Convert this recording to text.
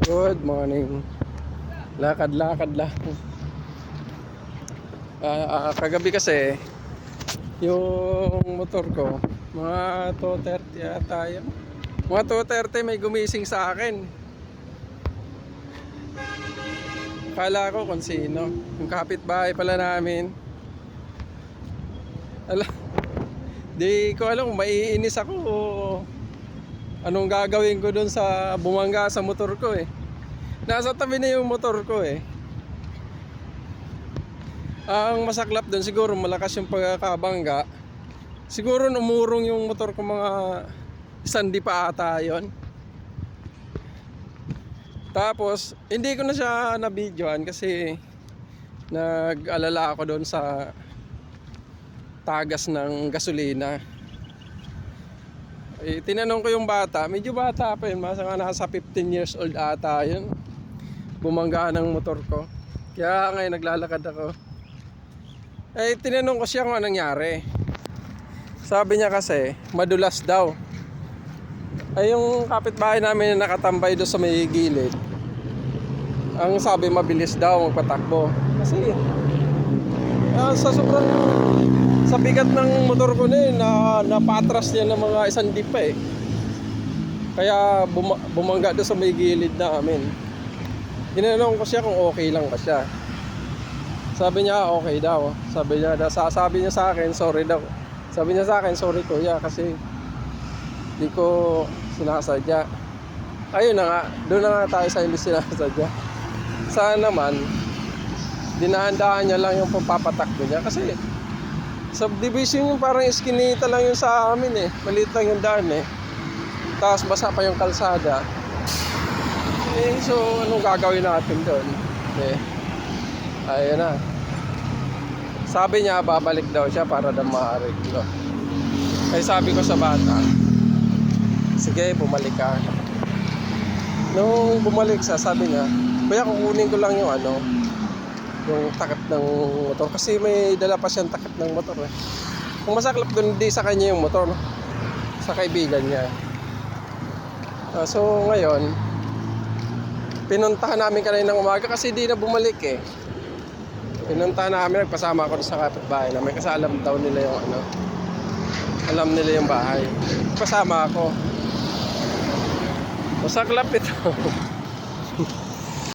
Good morning. Lakad-lakad lang. Kagabi kasi, yung motor ko, mga 2:30 yata yun. Mga 2:30 may gumising sa akin. Akala ko kung sino. Yung kapitbahay pala namin. Di ko alam kung maiinis ako o anong gagawin ko dun sa bumangga sa motor ko eh. Nasa tabi na yung motor ko eh. Ang masaklap dun siguro malakas yung pagkakabangga. Siguro umurong yung motor ko mga sandi pa ata yun. Tapos hindi ko na siya na-videoan kasi nag-alala ako doon sa tagas ng gasolina. Tinanong ko yung bata, medyo bata pa yun, nasa 15 years old ata yun. Bumangga ng motor ko. Kaya ngayon naglalakad ako. Tinanong ko siya kung anong nangyari. Sabi niya kasi, madulas daw. Yung kapitbahay namin na nakatambay doon sa may gilid, ang sabi mabilis daw magpatakbo. Kasi sa bigat ng motor ko na yun, napatras niya ng mga isang jeep pa eh. Kaya bumangga doon sa may gilid namin. Ginanong ko siya kung okay lang ba siya. Sabi niya okay daw. Sabi niya sa akin sorry daw. Sabi niya sa akin sorry kuya kasi di ko sinasadya. Ayun na nga, doon na nga tayo sa hindi sinasadya. Sana naman dinahandaan niya lang yung papatakbo niya kasi subdivision yung parang iskinita lang yung sa amin eh. Maliit lang yung daan eh. Tapos basa pa yung kalsada. So anong gagawin natin doon? Ayun na. Sabi niya babalik daw siya para daw maareglo. Kaya sabi ko sa bata, sige bumalik ka. Nung bumalik siya, sabi niya, kuya kukunin ko lang yung yung takip ng motor kasi may dala pa siyang takip ng motor eh. Kung masaklap doon hindi sa kanya yung motor, sa kaibigan niya. So ngayon pinuntahan namin kanina ng umaga kasi di na bumalik eh. Pinuntahan namin, nagpasama ako sa kapitbahay namin kasi alam daw nila yung alam nila yung bahay. Pasama ako. Masaklap ito.